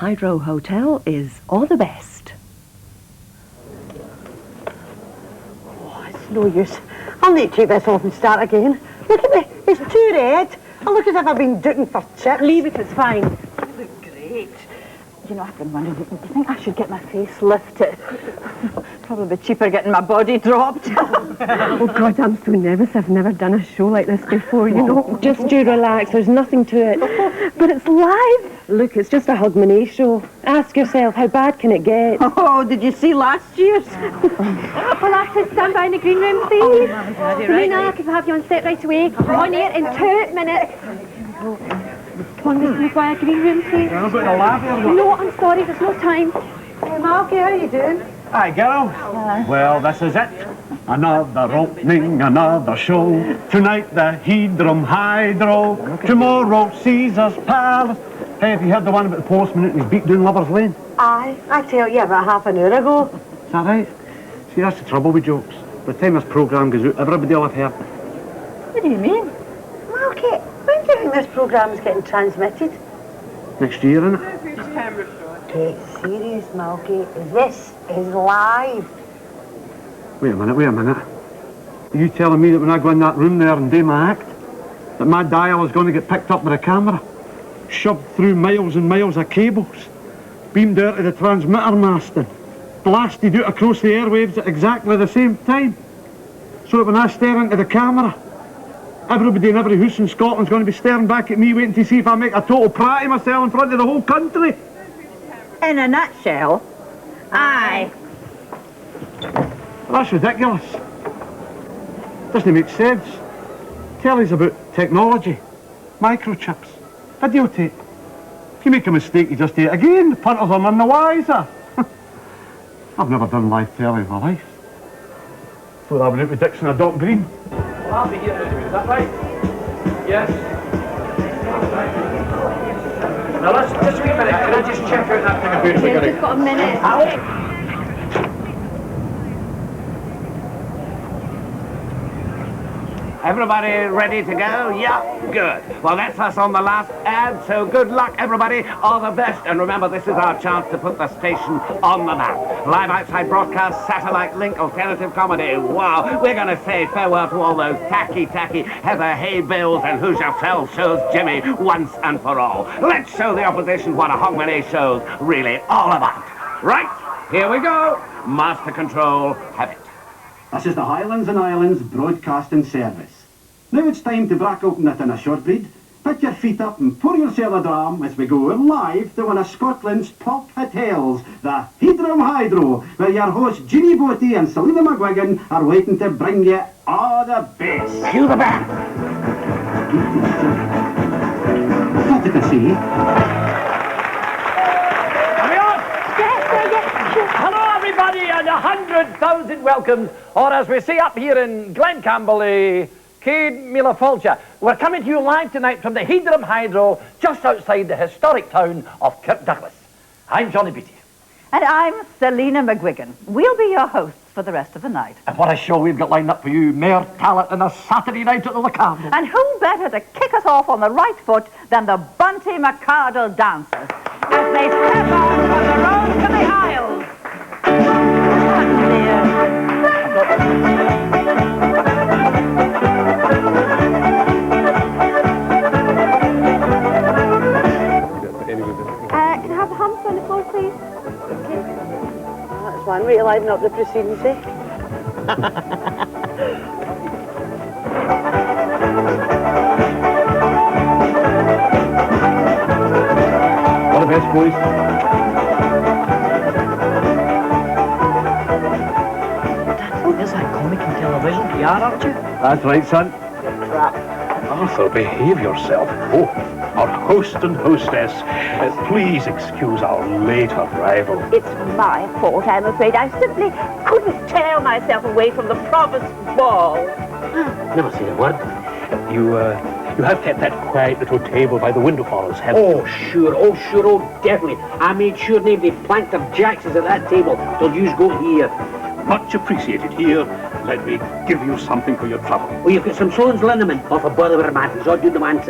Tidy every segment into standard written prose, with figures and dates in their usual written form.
Hydro Hotel is all the best. Oh, it's no use. I'll need to take this off and start again. Look at me, it's too red. I look as if I've been dooking for chips. Leave it, it's fine. You look great. You know, I've been wondering, do you think I should get my face lifted? Probably cheaper getting my body dropped. Oh, God, I'm so nervous. I've never done a show like this before, you know. Just do relax. There's nothing to it. But it's live. Look, it's just a Hogmanay show. Ask yourself, how bad can it get? Oh, did you see last year's? Well, actors, stand by in the green room, please. Serena, can we have you on set right away? On air in 2 minutes. Come on, Mr. McGuire, green room, please. I'm going to laugh here. No, I'm sorry, there's no time. Hey, Marky, how are you doing? Hi, girls. Well, this is it. Another opening, another show. Tonight, the Hydro. Tomorrow, Caesar's Palace. Hey, have you heard the one about the postman and his beat down Lover's Lane? Aye, I tell you about half an hour ago. Is that right? See, that's the trouble with jokes. By the time this programme goes out, everybody will have heard. What do you mean? Marky, when do you think this programme's getting transmitted? Next year, innit? Get serious, Malky. This is live. Wait a minute. Are you telling me that when I go in that room there and do my act, that my dial is going to get picked up with a camera, shoved through miles and miles of cables, beamed out to the transmitter mast and blasted out across the airwaves at exactly the same time? So that when I stare into the camera, everybody in every house in Scotland's going to be staring back at me waiting to see if I make a total prat of myself in front of the whole country? In a nutshell, aye. Well, that's ridiculous. Doesn't make sense. Telly's about technology, microchips, videotape. If you make a mistake, you just do it again. The punters are none the wiser. I've never done live telly in my life. Thought I went out with Dixon or Doc Green. Well, I'll be here now, is that right? Yes. Now let's just wait a minute. Can I just check out that thing of boots we got? Just got a minute. Everybody ready to go? Yeah, good. Well, that's us on the last ad, so good luck, everybody. All the best. And remember, this is our chance to put the station on the map. Live outside broadcast, satellite link, alternative comedy. Wow, we're going to say farewell to all those tacky Heather Hay Bills and Who's Yourself shows Jimmy once and for all. Let's show the opposition what a Hogmanay show's really all about. Right, here we go. Master control, have it. This is the Highlands and Islands Broadcasting Service. Now it's time to brack open it in a shortbreed. Put your feet up and pour yourself a dram as we go live to one of Scotland's top hotels, the Hydro, where your hosts Ginny Beattie and Selena McGuigan are waiting to bring you all the best. Cue the band. What did I say? Hello, everybody, and 100,000 welcomes, or as we say up here in Glencampbell, Cade Mila Folcha. We're coming to you live tonight from the Hydro, just outside the historic town of Kirkdouglas. I'm Johnny Beattie. And I'm Selena McGuigan. We'll be your hosts for the rest of the night. And what a show we've got lined up for you, mere talent and a Saturday night at the Lacamble. And who better to kick us off on the right foot than the Bunty McCardle dancers as they step on from the road to the aisles. Can I have the humps on the floor, please? Okay. That's one way to liven up the proceedings, eh? All the best, boys. Is that comic and television? You are, aren't you? That's right, son. Crap. Arthur, behave yourself. Oh, our host and hostess, please excuse our late arrival. It's my fault, I'm afraid. I simply couldn't tear myself away from the promised ball. Never seen a word. You have kept that quiet little table by the window for us, haven't you? Oh, sure, definitely. I made sure nobody planked their jackses at that table till you go here. Much appreciated. Here, let me give you something for your trouble. Oh, you've got some Solon's liniment off a bother of romance. I'll do the man.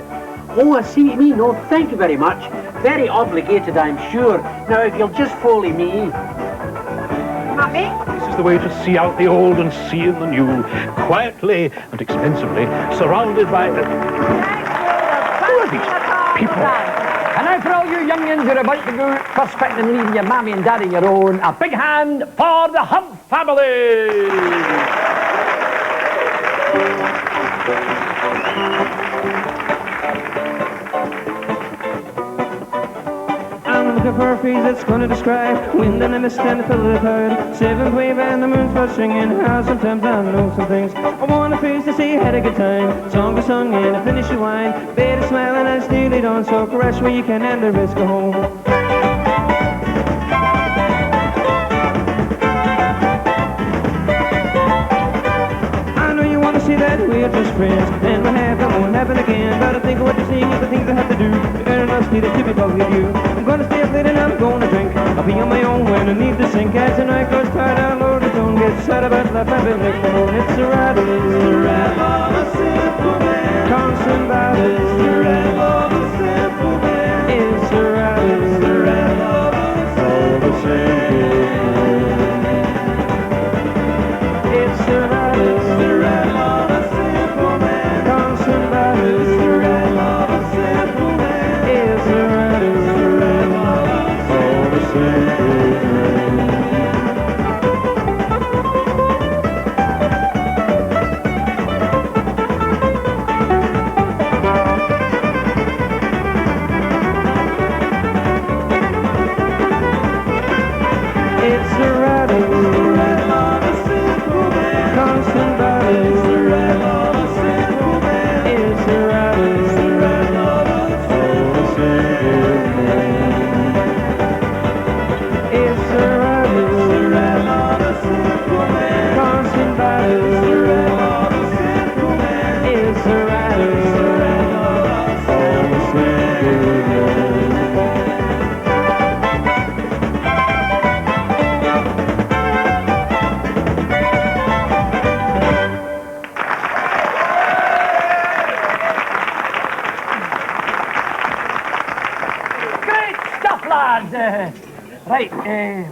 Oh, I see what you mean. No, thank you very much. Very obligated, I'm sure. Now, if you'll just follow me. Happy? This is the way to see out the old and see in the new, quietly and expensively, surrounded by... Who are these people? And now for all you youngins who are about to go prospecting and leaving your mammy and daddy your own, a big hand for the Hump family! I'm looking for a phrase that's gonna describe wind and the mist and the fill of the cloud, seventh wave and the moon's first ringing. How sometimes I know some things. I want a phrase to say had a good time, song to sung and a finish of wine, better smiling as nearly done, so crash where you can and the rest go home. Say that we're just friends, and we'll have that won't happen again. But I think of what you're saying is the things I have to do to earn enough need to keep it with you. I'm gonna stay up late and I'm gonna drink. I'll be on my own when I need to sink. As the night goes tired, our Lord, don't get sad about life. I've been next to home. It's a rattle, it's the rattle of a simple man. Constant battle, it's the rattle of a simple man. It's a rattle, it's the rattle of a simple man. It's the rattle, it's the rattle.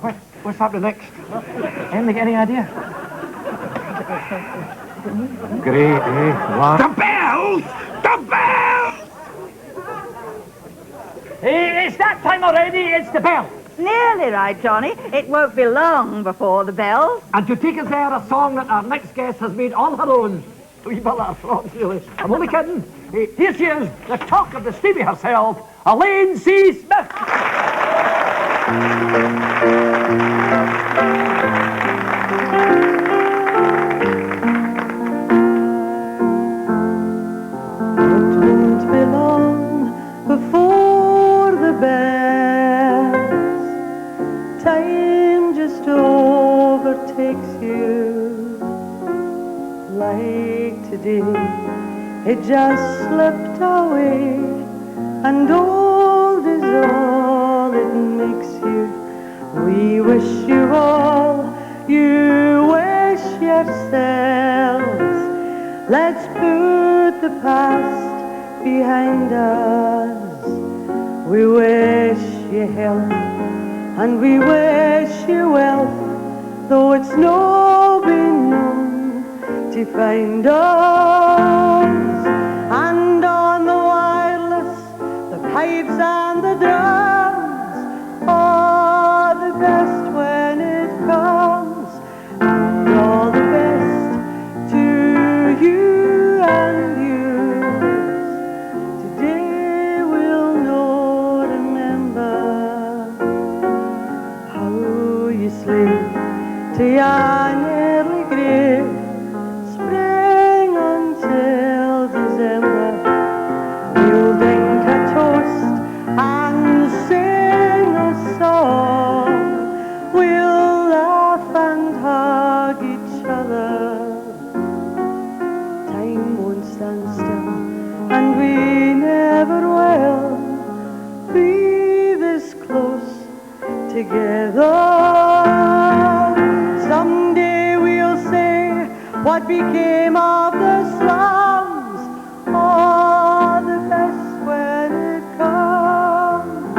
Right, what's happening next? Any idea? Great, what? The bells! The bells! It's that time already, it's the bell. Nearly right, Johnny. It won't be long before the bells. And to take us there, a song that our next guest has made on her own. We bit our throats, really. I'm only kidding. Here she is, the talk of the Stevie herself, Eileen C. Smith. Won't be long before the bells. Time just overtakes you. Like today, it just slipped away, and old is all it makes you. We wish you all you wish yourselves. Let's put the past behind us. We wish you health and we wish you wealth, though it's no been known to find us. And on the wireless, the pipes and the drums are the best when it comes, and all the best to you and yours. Today we'll know, remember how you sleep to yon early grave, spring until December. We'll drink a toast and sing a song. We'll laugh and hug each other. Time won't stand still, and we never will be this close together. Someday we'll say what became of the slums, or the best when it comes.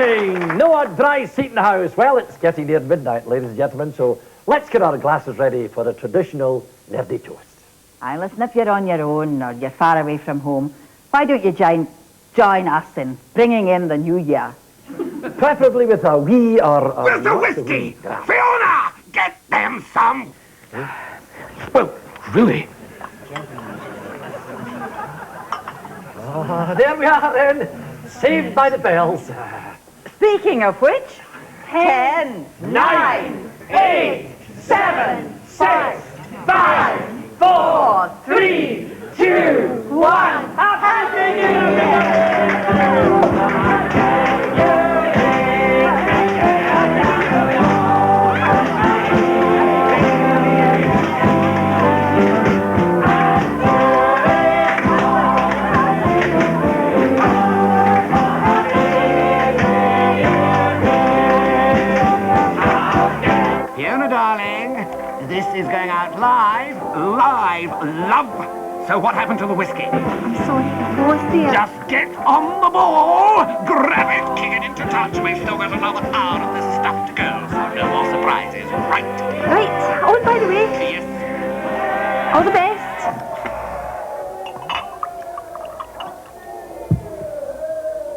morning. No dry seat in the house. Well, it's getting near midnight, ladies and gentlemen, so let's get our glasses ready for the traditional nerdy toast. Aye, listen, if you're on your own or you're far away from home, why don't you join us in bringing in the new year? Preferably with a wee or... Where's the whiskey? Fiona, get them some. Well, really? There we are then, saved by the bells. Speaking of which, 10, 9, 8, 7, 6, 5, 4, 3, 2, 1. Happy New Year! Fiona, darling, this is going out live, love. So what happened to the whiskey? Sorry, boss dear. Just get on the ball, grab it, kick it into touch. We've still got another hour of this stuff to go, so no more surprises, right? Right. Oh, and by the way, Yes. all the best.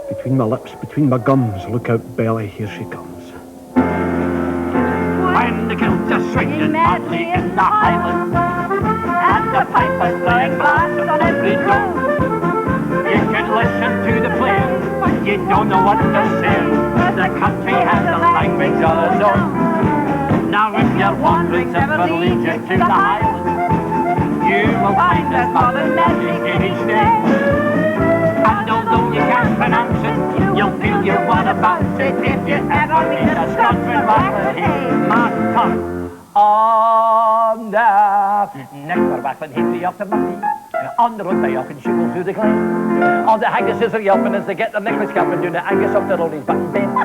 Between my lips, between my gums, look out, belly, here she comes. When the kilts are swinging madly in the Highlands, and the pipers playing blast on every drum, you can listen to the players, but you don't know what they're saying. The country has a language of its own. Now if you're wandering simply just to the Highlands, you will find there's modern magic in each name. And although you can't pronounce it, you'll feel you want to bounce it if you ever meet a Scotsman rattling his mad tongue. On the neck we're rattling Henry up to Murphy. On the road by York and Shugle through the glen. All the haggises are yelping as they get their necklace cap and doing the Angus up the Rollies button bend.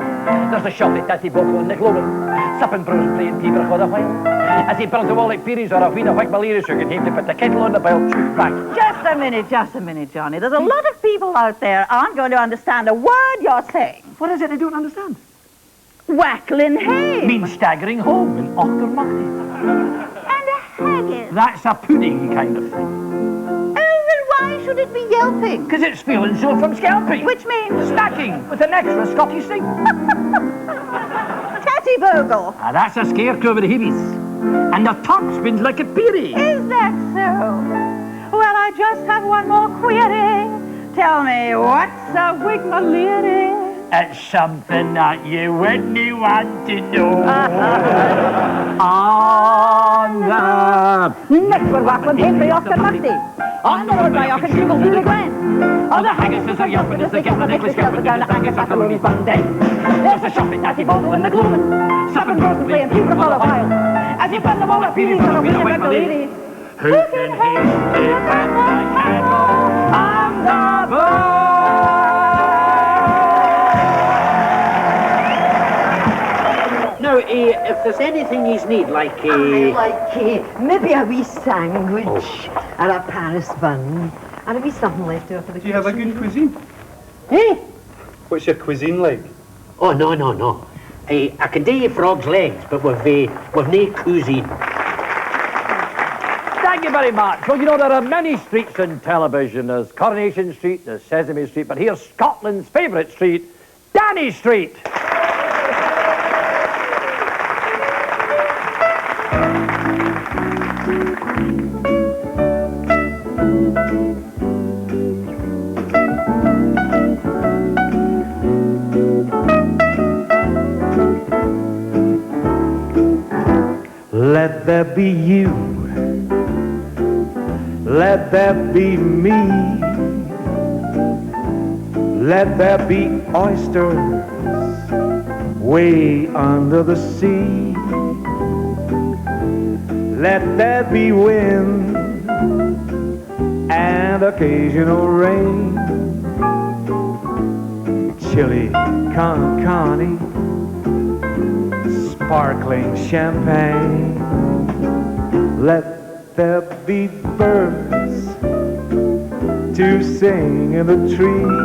There's a shot at Tatty Bogle in the Globan, supping brews and playing Peeper for the while. As he burns a wall like Pearies or a wheen of Wick Malerius, you can him to put the kettle on the boil, choose back. Just a minute, Johnny. There's a lot of people out there aren't going to understand a word you're saying. What is it they don't understand? Wackling hay. Means staggering home in Auchtermuchty. And a haggis. That's a pudding kind of thing. Oh, well, why should it be yelping? Because it's feeling so from scalping. Which means Stacking with an extra Scottish thing. Tatty Bogle. That's a scarecrow with the heavies. And the top spins like a peary. Is that so? Well, I just have one more query. Tell me, what's a Wick Malerius? It's something that you wouldn't want to know. On the next we're wackling Henry off the Murphy. On the road by York and Shugle through the glen. All the haggises are yelping as they get the necklace scalping down the Angus up the Rollies button bend. There's a shop at Tatty Bogle in the Globan, supping brews and playing Peeper for a while. As you burn the wall of Pearies or a wheen of Wick Malerius. Who can hate the candle on the boat? Now, if there's anything you need, like maybe a wee sandwich or a Paris bun and a wee something left over for the Do you have a good cuisine? Eh? What's your cuisine like? Oh, no. I can do you frog's legs, but we've no cuisine. Thank you very much. Well, you know, there are many streets in television. There's Coronation Street, there's Sesame Street, but here's Scotland's favourite street, Danny Street. Let that be you. Let that be me. Let that be oysters way under the sea. Let that be wind and occasional rain. Chili con carne, sparkling champagne. Let there be birds to sing in the trees,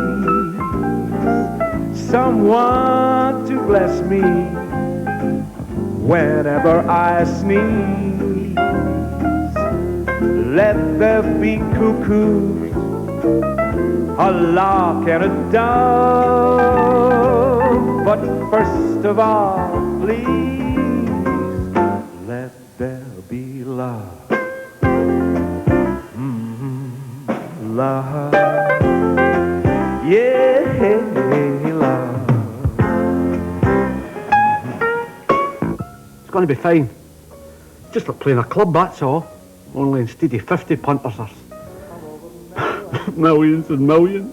someone to bless me whenever I sneeze. Let there be cuckoos, a lark and a dove, but first of all, please, let there be love. Love, yeah, love. It's going to be fine. Just like playing a club, that's all. Only instead of 50 punters, there's millions and millions.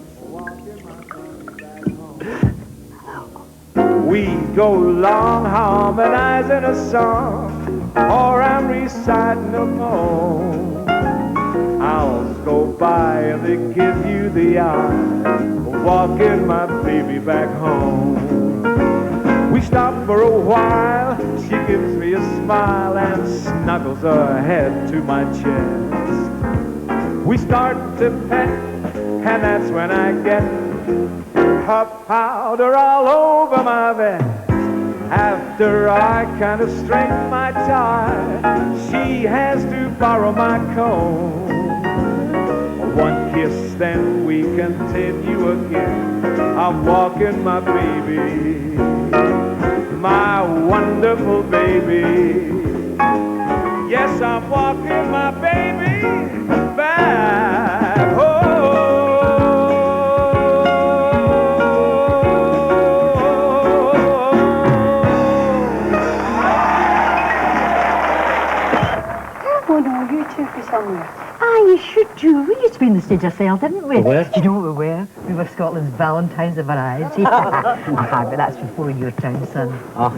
We go along harmonizing a song, or I'm reciting a poem. Owls go by and they give you the eye, walking my baby back home. We stop for a while, she gives me a smile and snuggles her head to my chest. We start to pet, and that's when I get her powder all over my vest. After I kind of string my tie, she has to borrow my comb. One kiss, then we continue again. I'm walking my baby, my wonderful baby. Yes, I'm walking my baby back home. Oh no, you took me somewhere. Ah, you should do. We used to be on the stage ourselves, didn't we? Where? Do you know what we were? We were Scotland's Valentines of Variety. But that's before your time, son. Oh,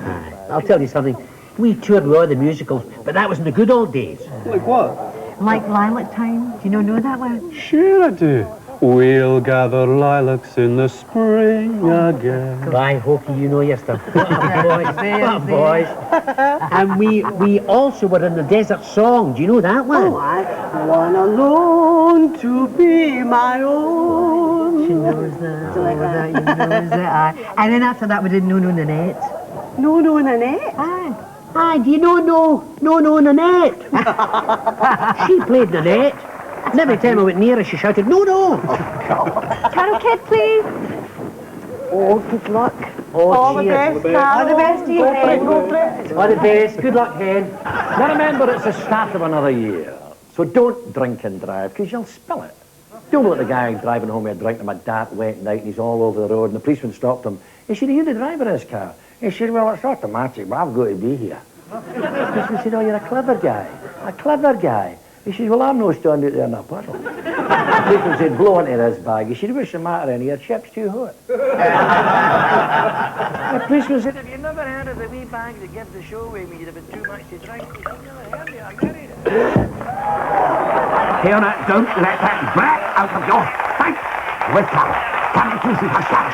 I'll tell you something. We toured with all the musicals, but that was in the good old days. Like what? Like Lilac Time. Do you know that one? Sure I do. We'll gather lilacs in the spring again. Why, Hokey, you know your stuff. What boys. And we also were in the Desert Song. Do you know that one? Oh, I want alone to be my own. She knows that. You knows that. And then after that we did No No Nanette. No, no, Nanette. Aye. Aye, do you know No Nanette? She played Nanette. And every time I went near her, she shouted, no, no. Carol Kid, please. Oh, good luck. Oh, the cheers. best, all the best to you, Hen. All the best. Good luck, Hen. Now remember, it's the start of another year, so don't drink and drive, because you'll spill it. Don't let the guy driving home with a drink on a dark, wet night, and he's all over the road, and the policeman stopped him. He said, are you the driver of this car? He said, well, it's automatic, but I've got to be here. The policeman said, oh, you're a clever guy. A clever guy. He said, well, I'm no standing out there in a puddle. The policeman said, blow into this bag. He said, what's the matter in here? Chip's too hot. The policeman said, have you never heard of the wee bag that gives the show away when you've had too much to drink? He said, I've never heard of it. I get it. Fiona, don't let that brat out of your sight. With Carol. Come to see her, Carol.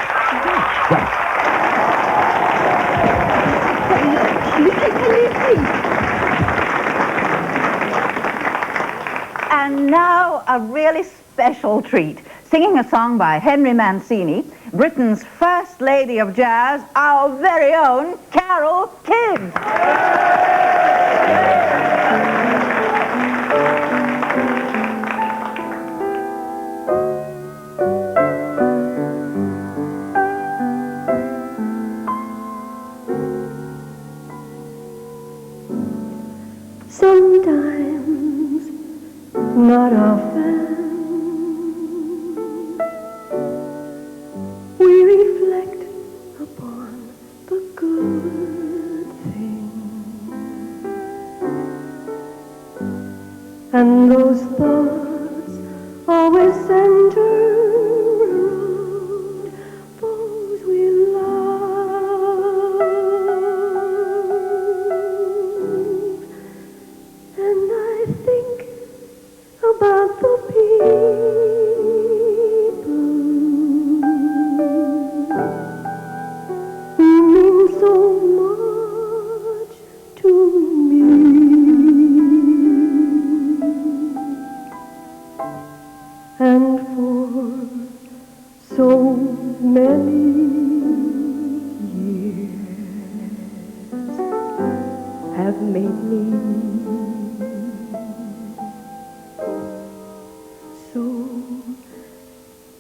And now a really special treat. Singing a song by Henry Mancini, Britain's first lady of jazz, our very own Carol Kidd. Sometimes, not often, we reflect upon the good things, and those thoughts always center around those we love. And I think about the people who mean so much to me. And for have made me so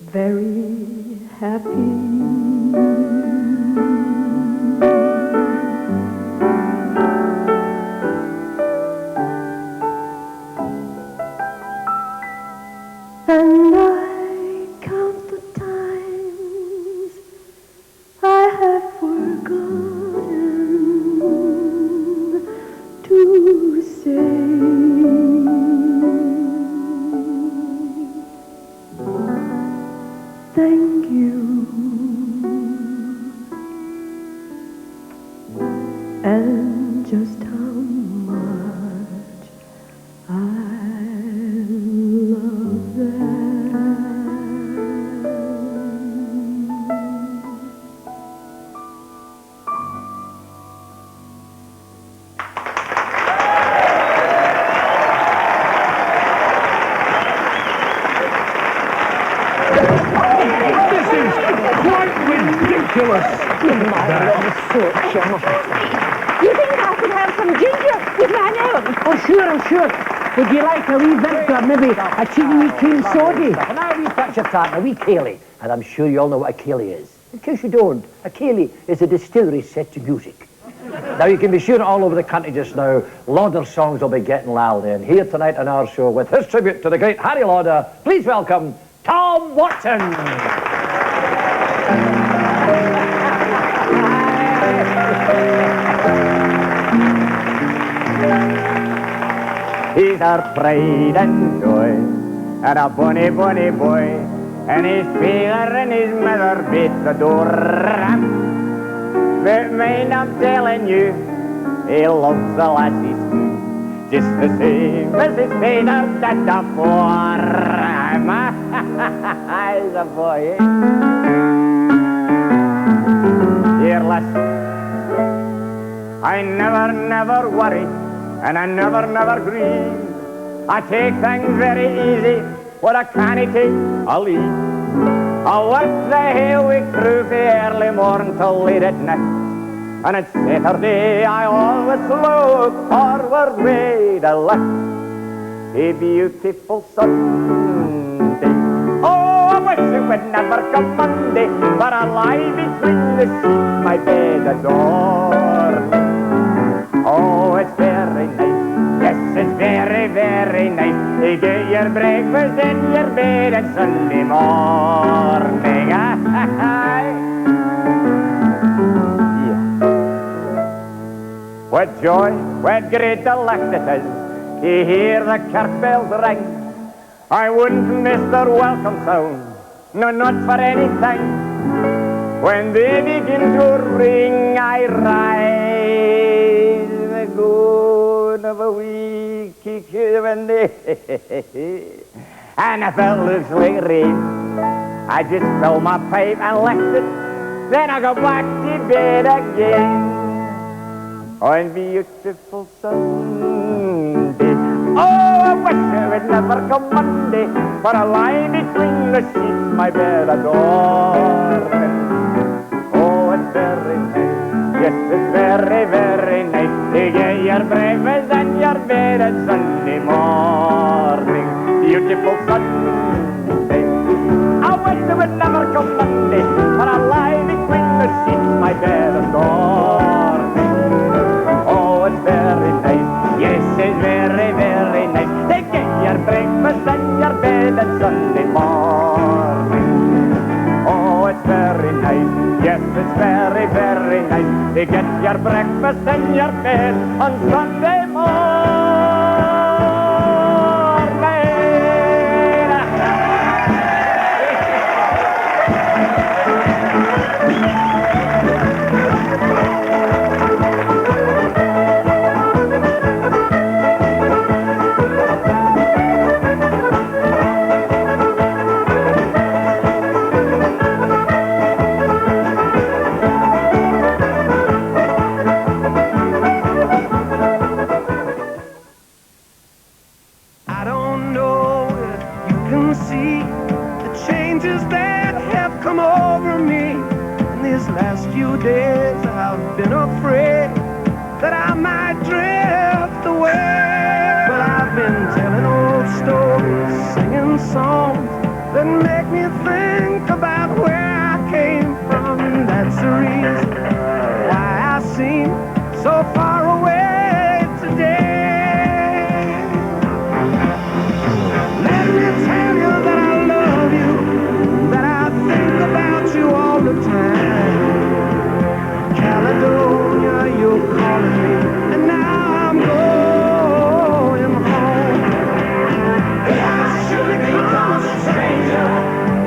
very happy. And I count the times I have forgotten to say thank you, and just how much I love them. This is quite ridiculous. You think I could have some ginger with my nose? Oh, sure, I'm sure. Would you like a wee Victor, maybe a cheeky wee cream soda? Now a wee picture tart and a wee Cayley. And I'm sure you all know what a Cayley is. In case you don't, a Cayley is a distillery set to music. Now you can be sure all over the country just now, Lauder songs will be getting loud. And here tonight on our show with his tribute to the great Harry Lauder, please welcome Tom Watson. He's our pride and joy, and a bonny, bonny boy, and his father and his mother both adore him. But mind I'm telling you, he loves the lassies just the same as his father did before him. He's a boy, eh? Here, listen, I never worry, and I never grieve. I take things very easy, what I can't take, I'll leave. I work the whole week through from early morning till late at night. And it's Saturday I always look forward way to luck. A beautiful Sunday. Oh, I wish it would never come Monday, but I lie between the sheets my bed adorned. Oh, it's very nice. Yes, it's very, very nice. You get your breakfast in your bed on Sunday morning. Yeah. What joy, what great delight it is to hear the kirk bells ring. I wouldn't miss their welcome sound, no, not for anything. When they begin to ring, I rise the good of a week when they and if it looks like rain, I just fill my pipe and lift it, then I go back to bed again on beautiful Sunday. Oh, I wish it would never come Monday, for I lie between the sheets my bed adorning. Oh, it's very nice. Yes, it's very, very nice to get your breakfast and your bed on Sunday morning. Beautiful Sunday. I wish it would never come Monday, but I lie between the sheets my bed adorning. Oh, it's very nice. Yes, it's very, very nice to get your breakfast and your bed on Sunday morning. Oh, it's very nice. Yes, it's very, very nice to get your breakfast and your bed on Sunday morning. might drift away. But I've been telling old stories, singing songs that make me think about where I came from. That's the reason why I seem so far away today. Let me tell you that I love you, that I think about you all the time. Caledonia, you're calling me, and now I'm going home. If I should become a stranger,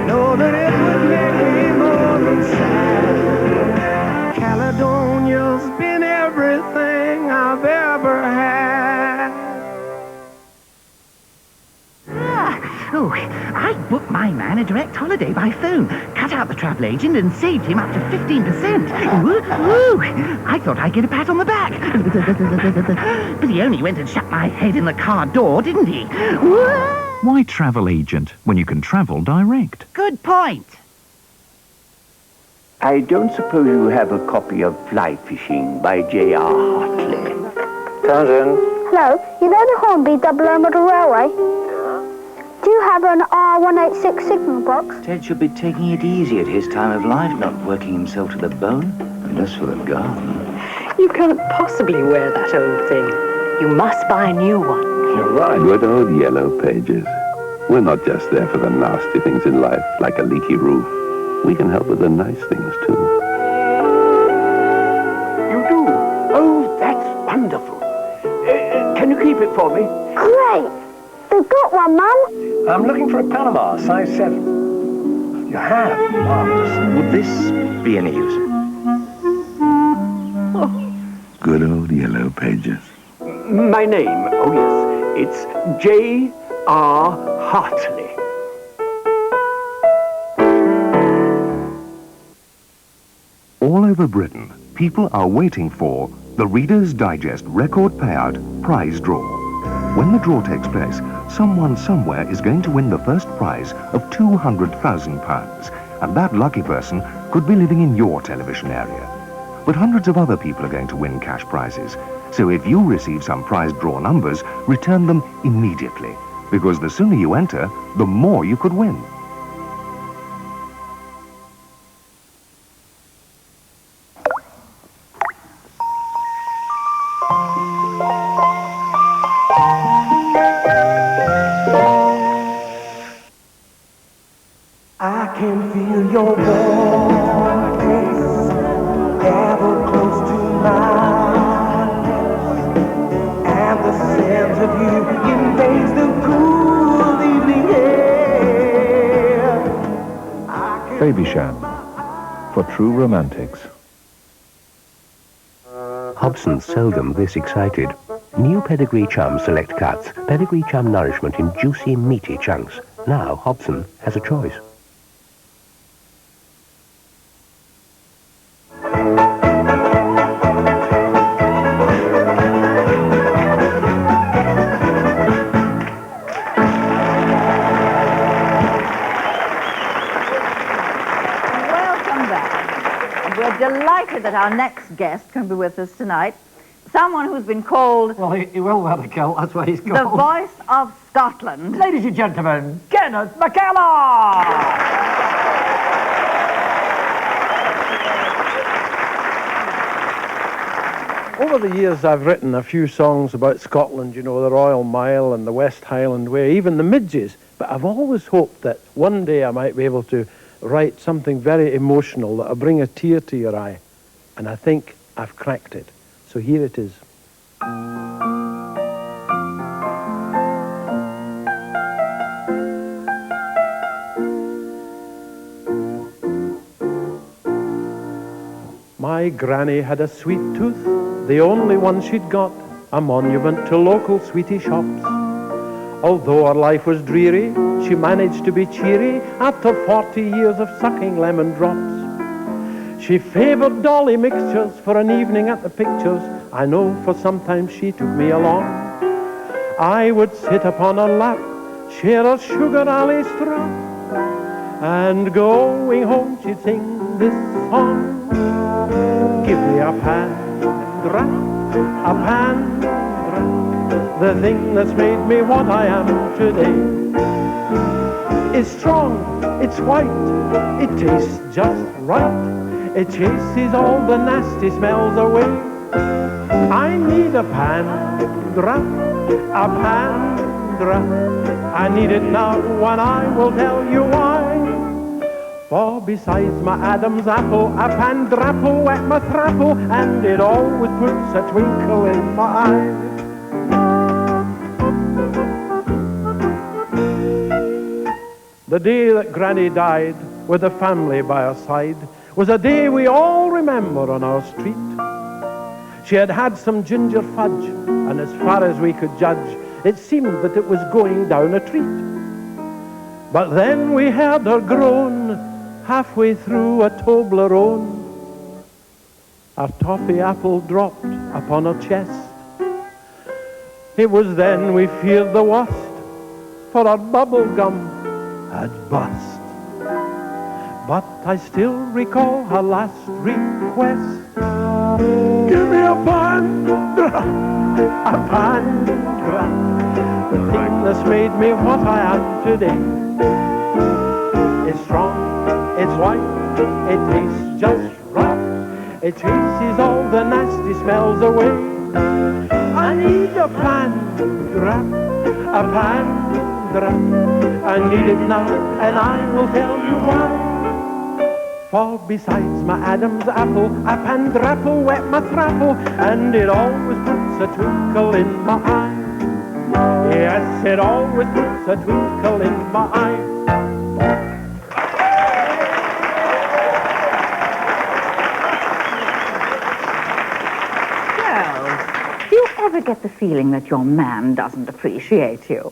know that it would make me more than sad. Caledonia's been everything I've ever had. Oh, I booked my man a direct holiday by phone, cut out the travel agent and saved him up to 15%. Ooh, I thought I'd get a pat on the back. But he only went and shut my head in the car door, didn't he? Why travel agent when you can travel direct? Good point. I don't suppose you have a copy of Fly Fishing by J.R. Hartley. Townsend. Hello, you know the Hornby double model railway? Do you have an R186 signal box? Ted should be taking it easy at his time of life, not working himself to the bone. And as for the garden... You can't possibly wear that old thing. You must buy a new one. You're right. Good old Yellow Pages. We're not just there for the nasty things in life, like a leaky roof. We can help with the nice things, too. You do? Oh, that's wonderful. Can you keep it for me? Great! We've got one, Mum. I'm looking for a Panama, size 7. You have? Marvellous. Would this be any use? Good old Yellow Pages. My name? Oh, yes. It's J.R. Hartley. All over Britain, people are waiting for the Reader's Digest Record Payout Prize Draw. When the draw takes place, someone somewhere is going to win the first prize of £200,000, and that lucky person could be living in your television area. But hundreds of other people are going to win cash prizes, so if you receive some prize draw numbers, return them immediately, because the sooner you enter, the more you could win. I can feel your voice ever close to my lips, and the scent of you invades the cool evening air. Baby Sham, for true romantics. Hobson's seldom this excited. New Pedigree Chum Select Cuts. Pedigree Chum nourishment in juicy, meaty chunks. Now Hobson has a choice. Delighted that our next guest can be with us tonight. Someone who's been called... Well, he will wear the kilt, that's what he's called. The voice of Scotland. Ladies and gentlemen, Kenneth McAllum! Over the years, I've written a few songs about Scotland, you know, the Royal Mile and the West Highland Way, even the Midges. But I've always hoped that one day I might be able to write something very emotional that'll bring a tear to your eye. And I think I've cracked it. So here it is. My granny had a sweet tooth, the only one she'd got, a monument to local sweetie shops. Although her life was dreary, she managed to be cheery after 40 years of sucking lemon drops. She favoured dolly mixtures for an evening at the pictures. I know, for sometimes she took me along. I would sit upon her lap, share her sugar alley strap, and going home she'd sing this song. Give me a hand, right a pandra, the thing that's made me what I am today. It's strong, it's white, it tastes just right. It chases all the nasty smells away. I need a pandra, a pandra. I need it now, and I will tell you why. For besides my Adam's apple, a pandrapple wet my thrapple, and it always puts a twinkle in my eye. The day that Granny died, with the family by her side, was a day we all remember on our street. She had had some ginger fudge, and as far as we could judge, it seemed that it was going down a treat. But then we heard her groan halfway through a Toblerone. Her toffee apple dropped upon her chest. It was then we feared the worst, for her bubble gum had burst. But I still recall her last request. Give me a pandra, the thing that's made me what I am today. It's strong, it's white, it tastes just right. It chases all the nasty smells away. I need a pandra, a pandra. I need it now, and I will tell you why. For besides my Adam's apple, a pandrapple wet my thrapple, and it always puts a twinkle in my eye. Yes, it always puts a twinkle in my eye. Girls, do you ever get the feeling that your man doesn't appreciate you?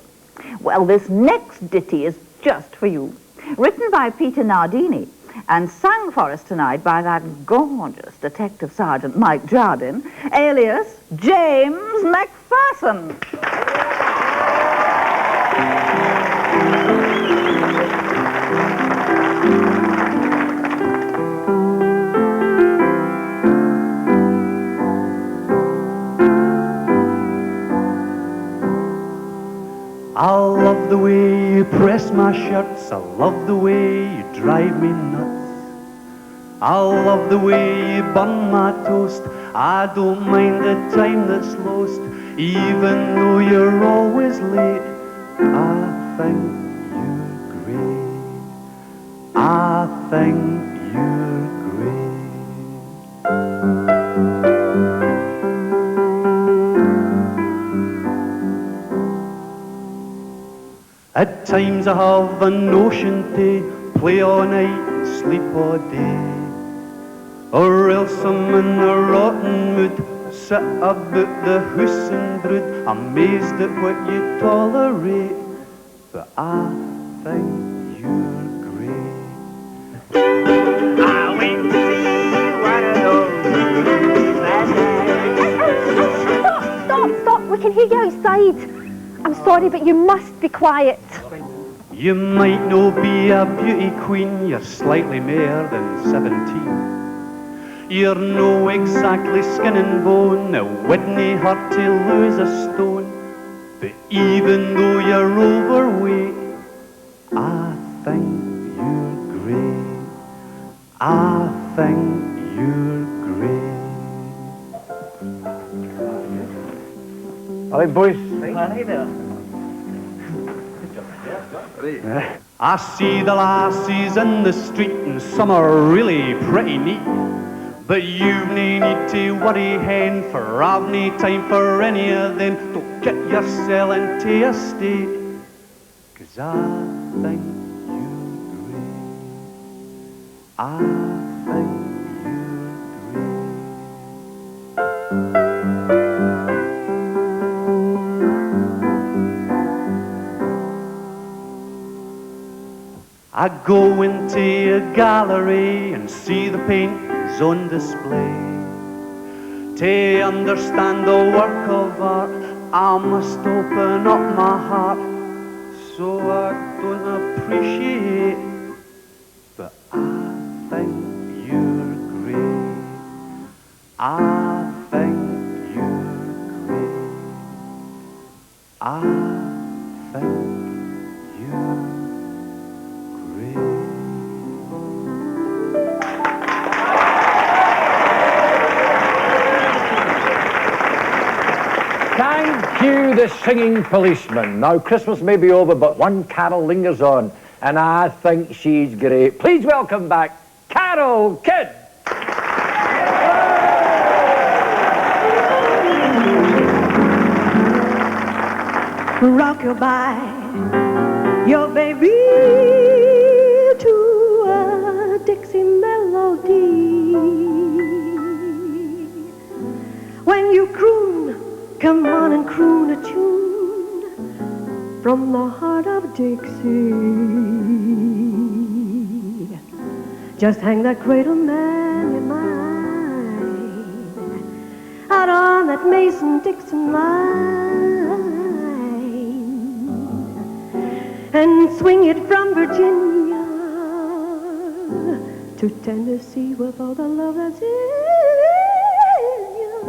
Well, this next ditty is just for you. Written by Peter Nardini and sung for us tonight by that gorgeous Detective Sergeant Mike Jardine, alias James McPherson. I love the way you press my shirts, I love the way you drive me nuts. I love the way you burn my toast, I don't mind the time that's lost. Even though you're always late, I think you're great. I think you're At times I have a notion to play all night, sleep all day, or else I'm in a rotten mood, sit about the house and brood, amazed at what you tolerate, but I think you're great. I went to see one of those Stop, we can hear you outside. I'm sorry, but you must be quiet. You might no be a beauty queen, you're slightly more than 17. You're no exactly skin and bone, it wouldn't hurt to lose a stone. But even though you're overweight, I think you're great. I think you're great. All right, boys. I see the lassies in the street and some are really pretty neat. But you've no need to worry, hen, for I've no time for any of them. Don't get yourself into a state, 'cause I think you're great. I think I go into a gallery and see the paintings on display. To understand the work of art, I must open up my heart. So I don't appreciate, but I think you're great. I think you're I think you're great. Thank you, the singing policeman. Now, Christmas may be over, but one carol lingers on, and I think she's great. Please welcome back Carol Kidd. Rock-a-bye your baby to a Dixie melody. When you croon, come on and croon a tune from the heart of Dixie. Just hang that cradle man in mind out on that Mason-Dixon line and swing it from Virginia to Tennessee with all the love that's in you.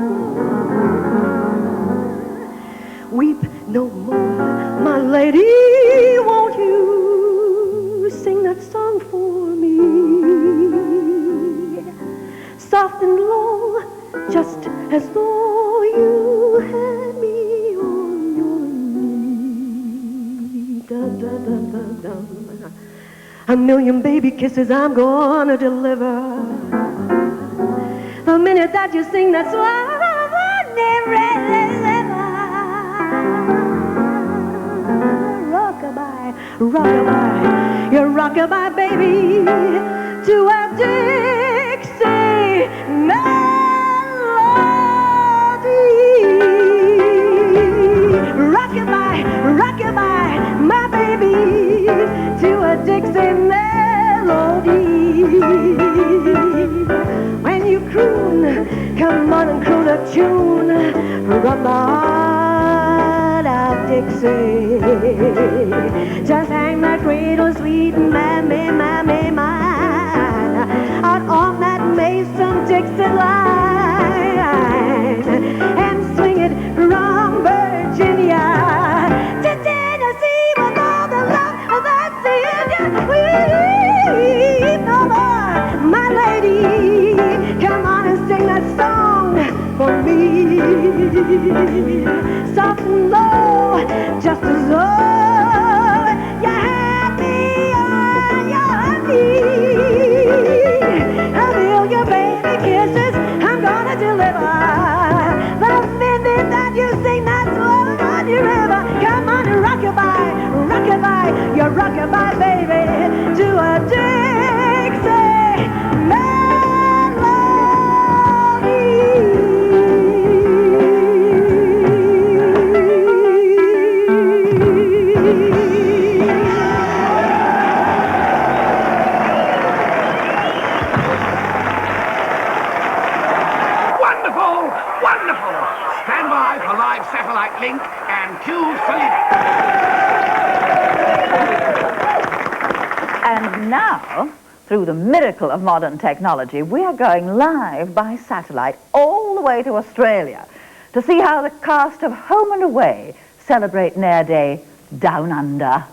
Weep no more, my lady, won't you sing that song for me? Soft and low, just as though you had me on your knee. Dun, dun, dun, dun, dun. A million baby kisses I'm gonna deliver the minute that you sing that song. Rock-a-bye, rock-a-bye, you rock-a-bye, baby, to a Dixie melody. Rock-a-bye, rock-a-bye, my baby, to a Dixie melody. When you croon, come on and croon a tune from the heart of Dixie. Just hang that cradle sweet and mammy, out on that Mason-Dixon line and swing it from Virginia to Tennessee with all the love that's in you. Weep no more, my lady, come on and sing that song for me. Soft and low, just as though you had me on your knee. A million baby kisses I'm gonna deliver the minute that you sing that song on your river. Come on and rock-a-bye, rock-a-bye, you rock-a-bye, baby, to a Dixie Wonderful! Stand by for live satellite link and cue Selena. And now, through the miracle of modern technology, we are going live by satellite all the way to Australia to see how the cast of Home and Away celebrate their day down under.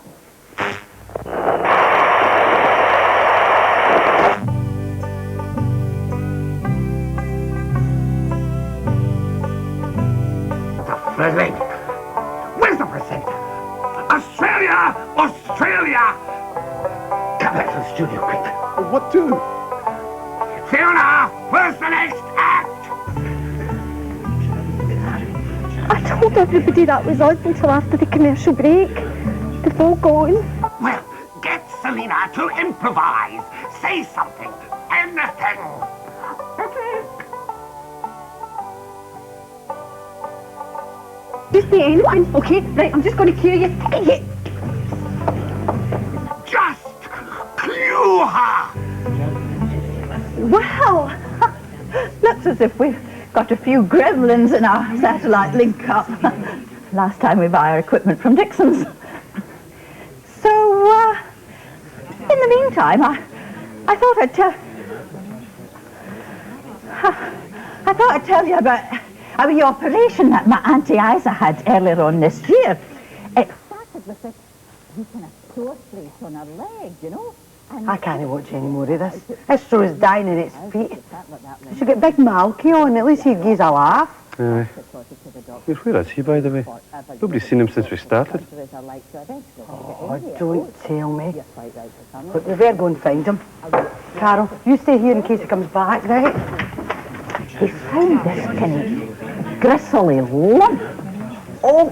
Leslie, where's the presenter? Australia! Australia! Come back to the studio, quick. What to? Fiona, where's the next act? I told everybody that was on until after the commercial break. They've all gone. Well, get Selena to improvise. Say something. Anything. Just the end one, okay? Right, I'm just going to cue you. Just cue her. Wow! Looks as if we've got a few gremlins in our satellite link-up. Last time we buy our equipment from Dixon's. So, in the meantime, I thought I'd tell you about the operation that my Auntie Isa had earlier on this year. It started with this kind of sore place on her leg, you know. I can't watch any more of this. Istro's dying in its feet. You should get Big Malky on, at least he'd give us a laugh. Aye. Where is he, by the way? Nobody's seen him since we started. Oh, don't tell me. Look, we better go and find him. Carol, you stay here in case he comes back, right? He found this kind of gristly lump. Oh,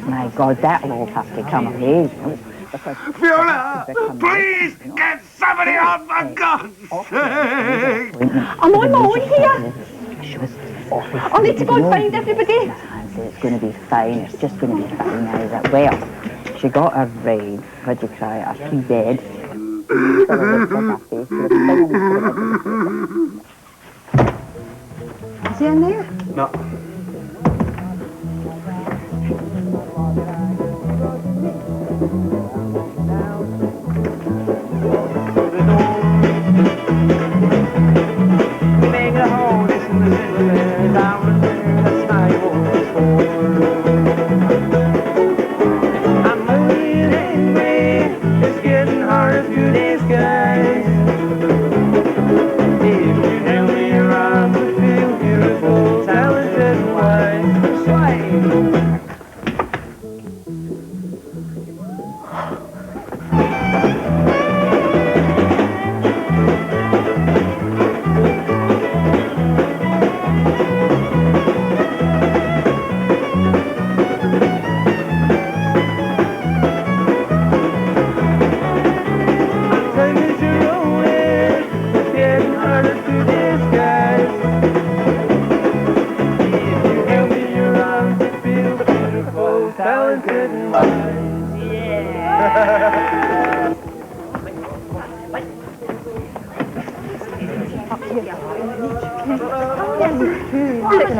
my God, that'll all have to come away. Fiona, please get somebody on, for God's sake! I'm on my own here. I'll need to go and find everybody. It's going to be fine. It's just going to be fine, Isa. Well, she got her ride. What'd you cry? Her pre-bed. Is he in there? No.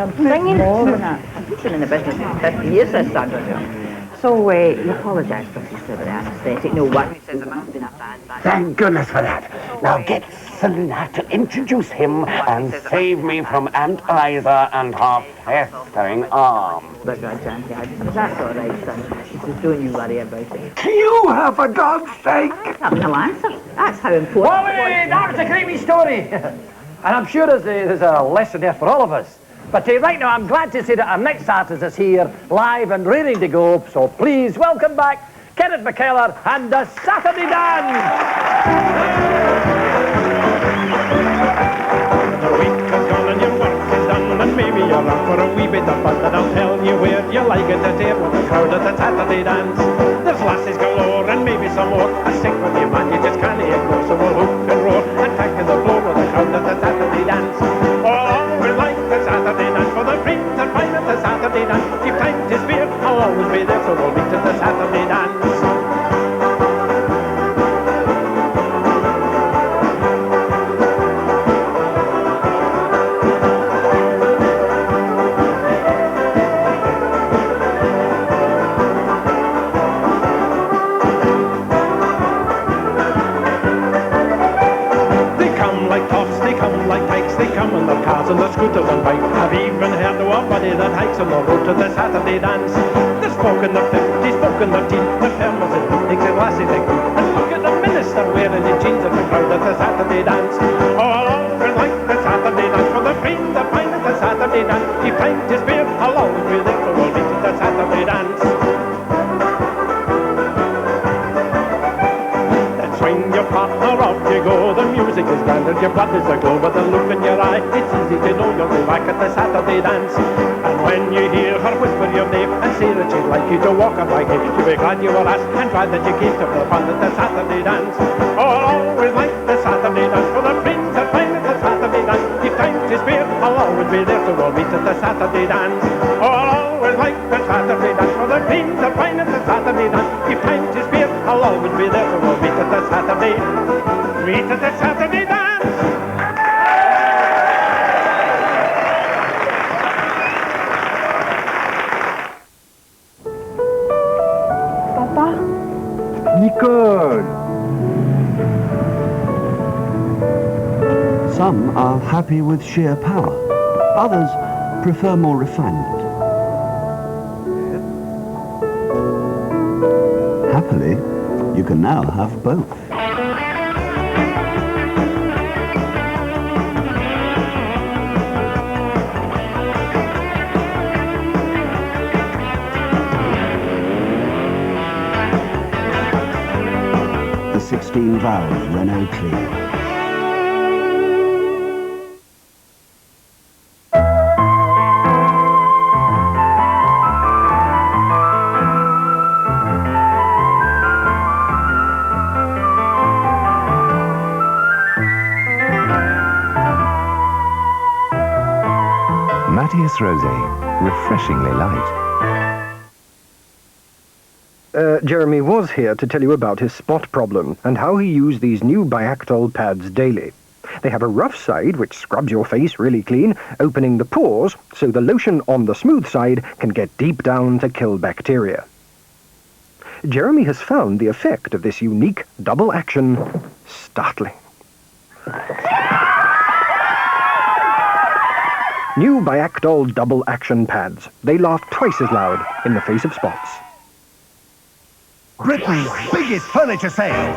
I've been in the business for 50 years, this son. So, you apologise for the anaesthetic. No, what he says it must have been a bad. Thank goodness for that. Now get Selina to introduce him and save me from Aunt Isa and her festering arm. But that's all right, son. She says, don't you worry about it. You have, for God's sake. No answer. That's how important. Wally, that was a great wee story. And I'm sure there's a lesson there for all of us. But right now, I'm glad to say that our next artist is here, live and ready to go. So please welcome back Kenneth McAllum and the Saturday Dance. The week has gone and your work is done, and maybe you're out for a wee bit of fun, and I'll tell you where you like it to take with the crowd at the Saturday Dance. There's lasses galore and maybe some more. I sing with you, man, you just can't ignore. So we'll hook and roll and pack in the floor with the crowd at the Saturday Dance. Oh, we like the Saturday Dance for the prince and fine at the Saturday Dance. Keep time to spare, I'll always be there, so we'll meet at the Saturday Dance. And the cars and the scooters and bikes. I've even heard of a buddy that hikes on the road to the Saturday Dance. There's folk in the 50s, folk in the teens, the farmers and picnics and lasses like me. And look at the minister wearing his jeans and the crowd at the Saturday Dance. Oh, I'll always like the Saturday Dance for the free, the fine at the Saturday Dance. Keep time to spare, I'll always be there, so we'll meet at the Saturday Dance. Swing your partner, off you go. The music is grand and your blood is aglow. With the look in your eye, it's easy to know you'll be back at the Saturday Dance. And when you hear her whisper your name and say that she'd like you to walk her like it, you'll be glad you were asked and glad that you came to the fun at the Saturday Dance. Oh, I'll always like the Saturday Dance for the prince and fine at the Saturday Dance. Keep time to spare, I'll always be there, so we'll meet at the Saturday Dance. Oh, I'll always like the Saturday Dance for the prince and fine at the Saturday Dance. Keep time to spare, I'll always be there, so we'll meet at the Saturday. Meet at the Saturday Dance. Papa? Nicole! Some are happy with sheer power. Others prefer more refinement? Happily, you can now have both. The 16-valve Renault Clio. Rosé, refreshingly light. Jeremy was here to tell you about his spot problem and how he used these new Biactol pads daily. They have a rough side which scrubs your face really clean, opening the pores so the lotion on the smooth side can get deep down to kill bacteria. Jeremy has found the effect of this unique double action startling. New Biactol double action pads. They laugh twice as loud in the face of spots. Britain's biggest furniture sale,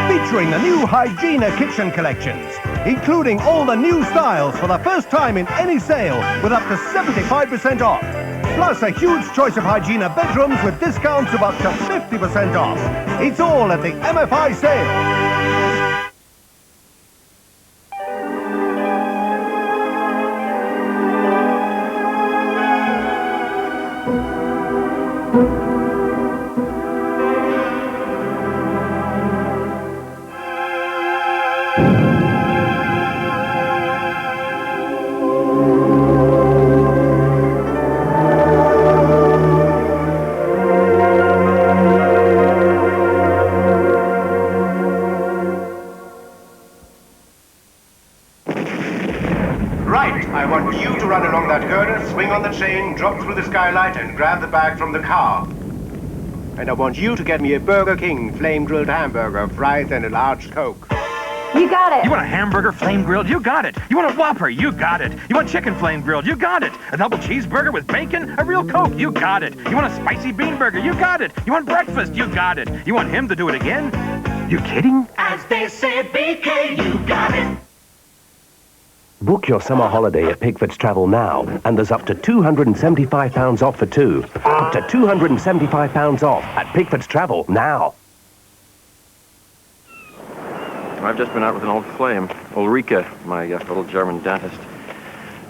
featuring the new Hygiena kitchen collections, including all the new styles for the first time in any sale with up to 75% off. Plus a huge choice of Hygiena bedrooms with discounts of up to 50% off. It's all at the MFI sale. Drop through the skylight and grab the bag from the car. And I want you to get me a Burger King flame-grilled hamburger, fries, and a large Coke. You got it. You want a hamburger flame-grilled? You got it. You want a Whopper? You got it. You want chicken flame-grilled? You got it. A double cheeseburger with bacon? A real Coke? You got it. You want a spicy bean burger? You got it. You want breakfast? You got it. You want him to do it again? You kidding? As they say, BK, you got it. Book your summer holiday at Pickford's Travel now, and there's up to £275 off for two. Up to £275 off at Pickford's Travel now. I've just been out with an old flame, Ulrika, my little German dentist.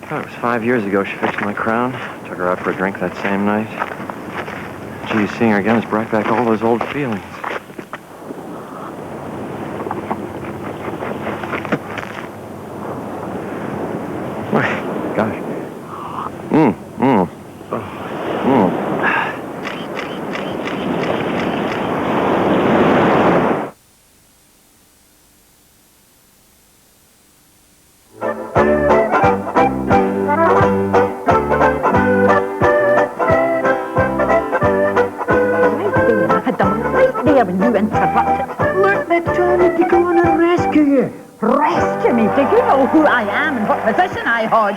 Oh, it was 5 years ago she fixed my crown. Took her out for a drink that same night. Gee, seeing her again has brought back all those old feelings. Gosh. Had them right there when you interrupted. Look, they're trying to go on and rescue you. Rescue me? Do you know who I am and what position I hold?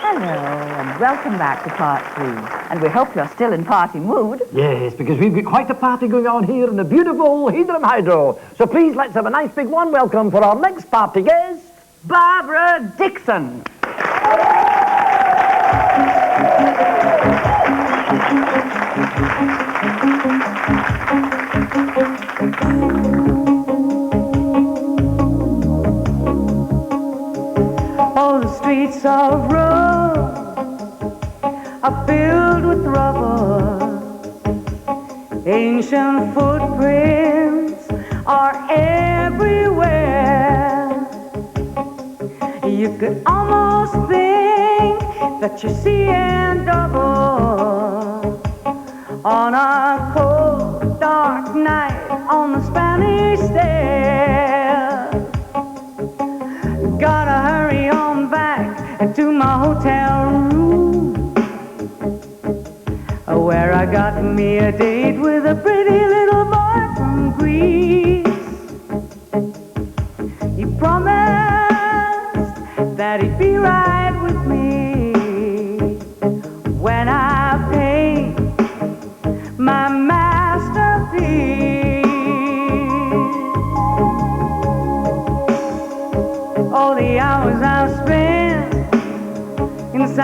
Hello, and welcome back to part 3. And we hope you're still in party mood. Yes, because we've got quite a party going on here in the beautiful Hedrum Hydro. So please, let's have a nice big warm welcome for our next party guest, Barbara Dixon. All the streets of Rome are filled with rubble. Ancient footprints are everywhere. You could almost think that you're seeing double on a cold, dark night on the Spanish Stair. Gotta hurry on back to my hotel room, where I got me a date with a pretty little boy from Greece. He promised that he'd be right with me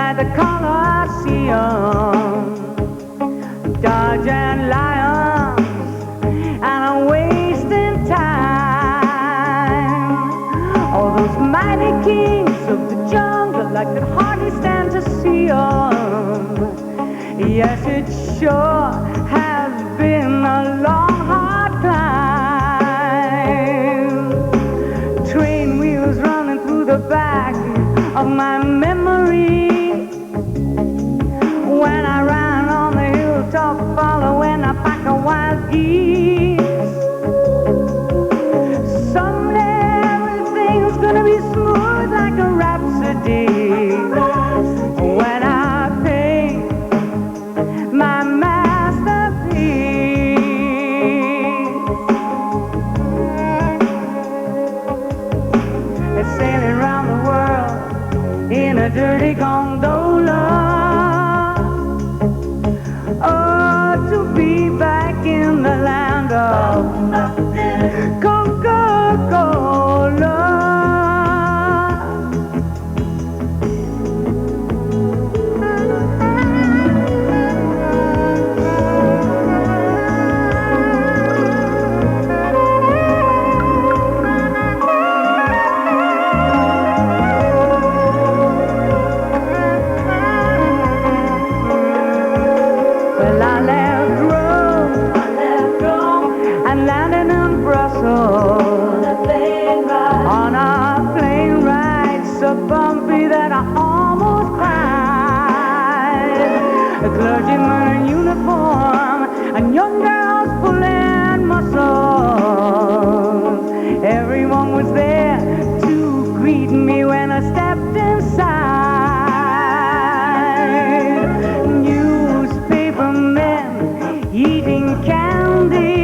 like the color I see 'em, dodging lions, and I'm wasting time. All those mighty kings of the jungle, I could hardly stand to see 'em. Yes, it sure has been a long, hard climb. Train wheels running through the back of my memory. When I ran on the hilltop following a pack of wild geese. Someday everything's gonna be smooth like a rhapsody. When I paint my masterpiece. It's sailing around the world in a dirty gondola. Oh, to be back in the land of Coca-Cola. Well, I left Rome and landed in Brussels on a plane ride so bumpy that I almost cried. A clergyman in uniform and young girls pulling muscles. Everyone was there to greet me when I stepped inside. Newspaper men eating candy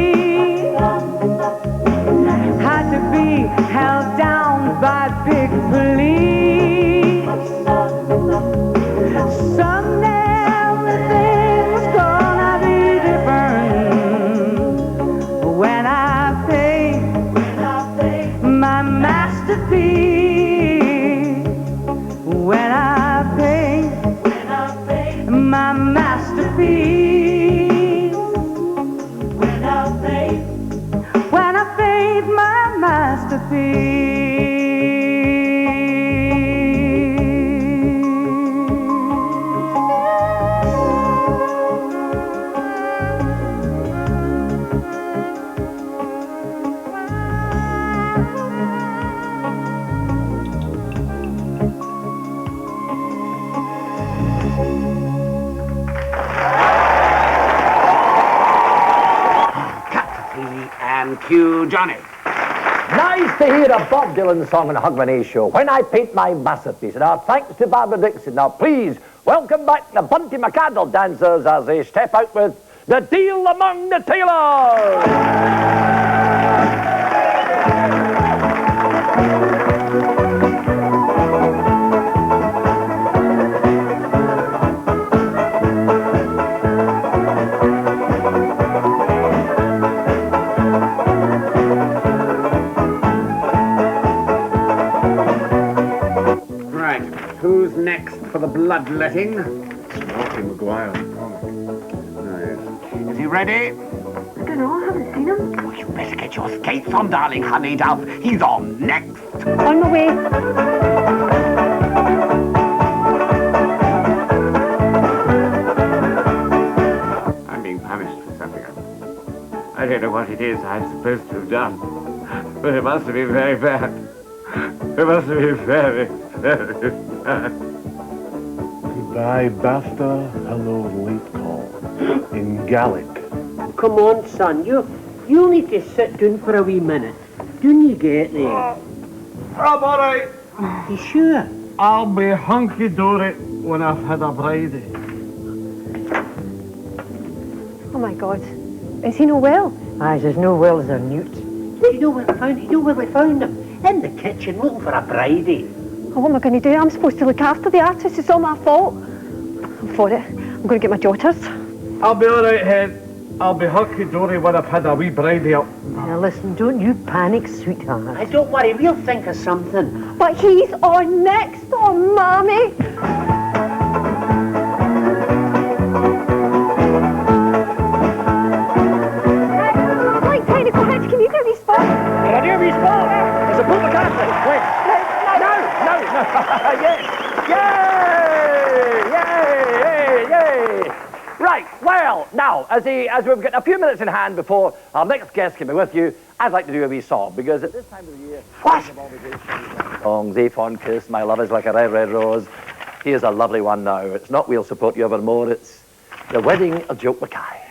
had to be held down by big police. Someday everything's gonna be different when I paint my masterpiece. When I paint my masterpiece. When I paint my masterpiece. And cue Johnny. Nice to hear a Bob Dylan song on the Hogmanay show, When I Paint My Masterpiece. And our thanks to Barbara Dixon. Now, please, welcome back the Bunty McAddle dancers as they step out with The Deal Among the Tailors. Right, who's next for the bloodletting? Smoky Maguire. Is he ready? I don't know, I haven't seen him. Oh, you better get your skates on, darling honey dove. He's on next. On my way. I'm being punished for something. I don't know what it is I'm supposed to have done, but it must have been very bad. It must have been very, very bad. Goodbye, BAFTA. Hello, late call. In Gaelic. Come on, son. You need to sit down for a wee minute. Don't you get there? I'm all right. You sure? I'll be hunky-dory when I've had a bridie. Oh my God. Is he no well? Aye, there's no wells or newt. Do you know where we found him? You know where we found him? In the kitchen, looking for a bridie. Oh, what am I going to do? I'm supposed to look after the artist. It's all my fault. I'm for it. I'm going to get my daughters. I'll be all right, Hen. I'll be hunky-dory when I've had a wee bridie up. Now listen, don't you panic, sweetheart. Aye, don't worry, we'll think of something. But he's on next, oh, Mommy. Yay! Yay! Right, well, now, as we've got a few minutes in hand before our next guest can be with you, I'd like to do a wee song, because at this time of the year... What? Songs, A Fond Kiss, My Love Is Like a Red, Red Rose. Here's a lovely one now. It's not We'll Support You Evermore, it's The Wedding of Joe Mackay.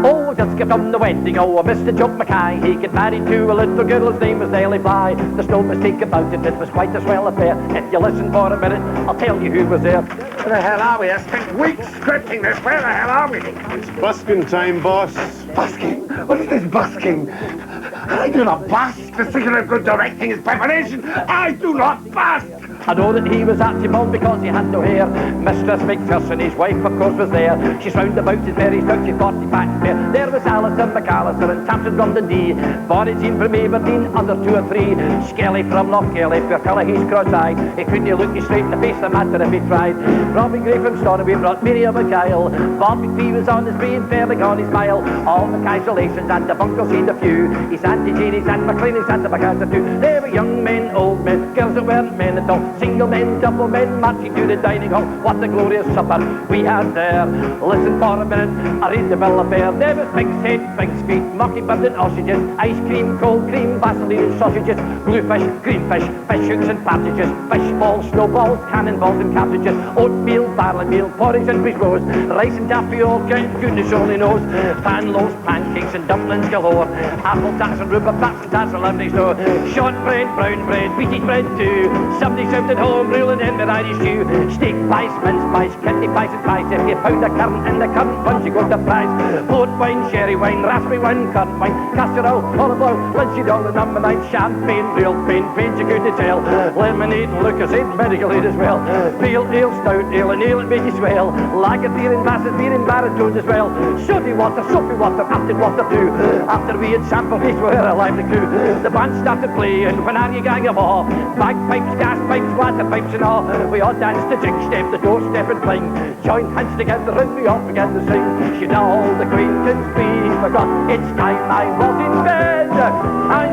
Oh, just came from the wedding, oh, Mr. Joe Mackay. He get married to a little girl, his name was Nellie Bly. There's no mistake about it, it was quite a swell affair. If you listen for a minute, I'll tell you who was there. Where the hell are we? I spent weeks scripting this. Where the hell are we? It's busking time, boss. Busking? What is this busking? I do not bust. The secret of good directing is preparation. I do not bust. I know that he was archibald because he had no hair. Mistress McPherson, his wife, of course, was there. She's round about his very stout, she's 40 back there. There was Alison McAllister and Tamsin from Dundee. Bonnie Jean from Aberdeen, under 2 or 3. Skelly from Lochgelly, for colour he's cross-eyed. He couldn't look you straight in the face, no matter if he tried. Robbie Gray from Stornoway brought Miriam McGile. Bob McPhee was on his way and fairly on his smile. All Mackay's relations and the bunkers seen a few. His Auntie Jane, his Aunt McLean, his Aunt McAllister too. They were young men, old men, girls that weren't men at all. Single men, double men, marching to the dining hall. What a glorious supper we had there. Listen for a minute, I read the bill of fare. There was pig's head, pig's feet, mockingbird and ostriches, ice cream, cold cream, Vaseline and sausages, bluefish, greenfish, fish hooks and partridges, fish balls, snowballs, cannonballs and cartridges, oatmeal, barley meal, porridge and fish roast, rice and tapioca and goodness only knows, pan loaves, pancakes and dumplings galore, apple tarts and rhubarb tarts and tarts and lemonade so, shortbread, brown bread, wheaty bread too. Somebody shouted home rule and in the Irish stew, steak pies, mince pies, kidney pies and pies. If you pound a currant in the currant punch, you got the prize. Port wine, sherry wine, raspberry wine, currant wine, castor oil, olive oil, linseed oil, and number 9 champagne, real pain, you good to tell. Lemonade, Lucasade, medical aid as well. Pale ale, stout ale, and ale it made you swell. Lager beer and glasses, beer and baritones as well. Soapy water, acid water too. After we had sampled these, we were a lively crew. The band started playing, when are you gang of all? Bagpipes, gas pipes, water pipes and all. We all danced the jig step, the doorstep and fling. Joined hands together and we all began to sing. Should all the acquaintance be forgot? It's time I was in bed. I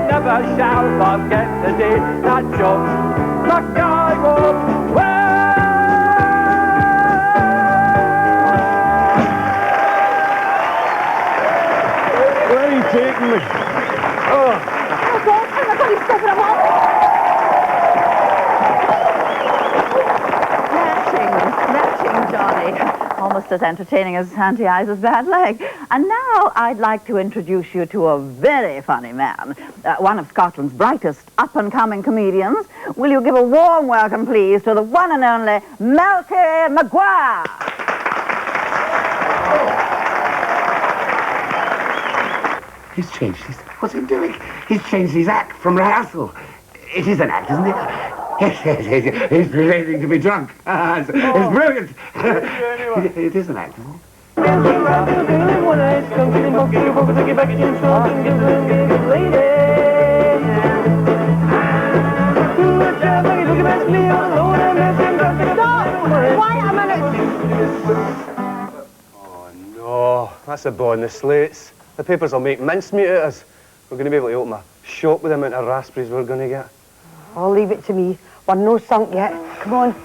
never shall forget the day that Joe Mackay was wed. Where are you taking me? Oh, God, I'm going to step it up. Matching, Johnny. Almost as entertaining as Auntie Isa's bad leg. And now I'd like to introduce you to a very funny man, one of Scotland's brightest up-and-coming comedians. Will you give a warm welcome, please, to the one and only Malky Maguire? He's changed his... What's he doing? He's changed his act from rehearsal. It is an act, isn't it? Yes. He's pretending to be drunk. It's brilliant. It is an act, isn't it? Oh, no. That's a boy in the slates. The papers will make mincemeat at us. We're going to be able to open a shop with the amount of raspberries we're going to get. I'll leave it to me. We're no sunk yet. Come on.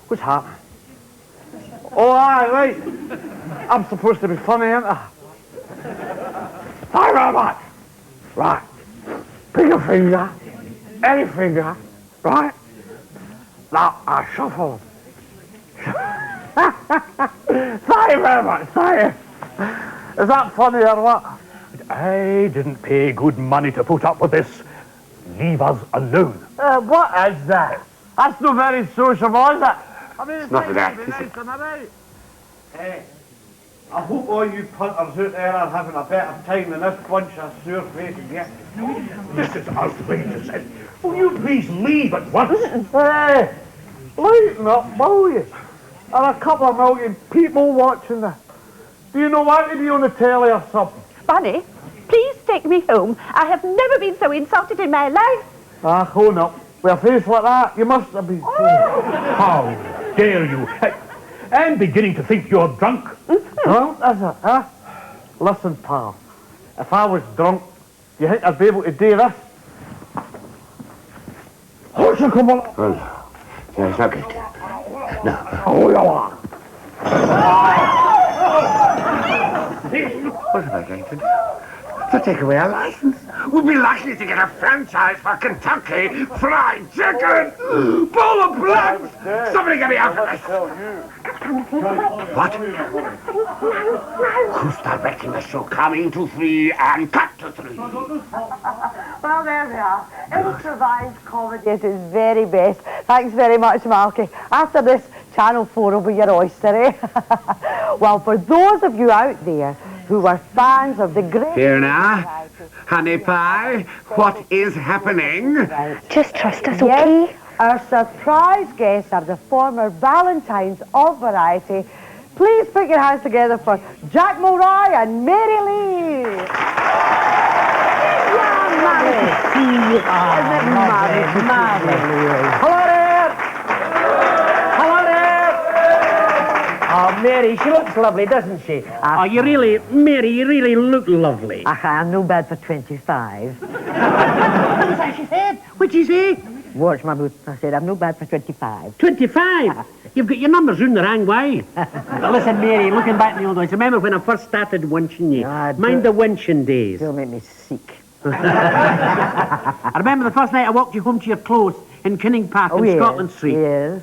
What's happening? Oh, aye, right. I'm supposed to be funny, ain't I? Hi, Robert. Right. Pick a finger. Any finger. Right? Now, I shuffle. Sorry, Robert, sorry. Is that funny or what? I didn't pay good money to put up with this. Leave us alone. What is that? That's not very sociable, is it? I mean, it's not that, nice is to be it? nice and alright. Hey, I hope all you punters out there are having a better time than this bunch of sore faces get. This is outrageous. Will you please leave at once? Hey, lighten up, will you? There are a couple of million people watching this. Do you know what to be on the telly or something? Bunny, please take me home. I have never been so insulted in my life. Ah, own up. With a face like that, you must have been... How dare you? I'm beginning to think you're drunk. Drunk, is it, huh? Listen, pal. If I was drunk, do you think I'd be able to do this? Horse, come on. Well, no, it's not good. No. Oh, you are. What am I going to do? To take away our license? We'd be likely to get a franchise for Kentucky Fried Chicken! Bowl of blacks! Somebody get me out of this! What? Who's directing the show? Coming to 3 and cut to 3. Well, there we are. Improvised comedy at its very best. Thanks very much, Malky. After this, Channel 4 will be your oyster, eh? Well, for those of you out there who were fans of the great... Here now, honey pie, what is happening? Just trust us, okay? Our surprise guests are the former Valentines of Variety. Please put your hands together for Jack Mulroy and Mary Lee. Yeah, marvelous to see you. Isn't it marvelous? Hello there! Hello there! Oh, Mary, she looks lovely, doesn't she? Oh, Mary, you really look lovely. I'm no bad for 25. What's that she said? What'd she say? Watch my boot. I said, I'm no bad for 25. 25? You've got your numbers round the wrong way. But listen, Mary, looking back in the old days, remember when I first started winching you? Mind the winching days. Don't make me sick. I remember the first night I walked you home to your close in Kinning Park in Scotland Street. Yes.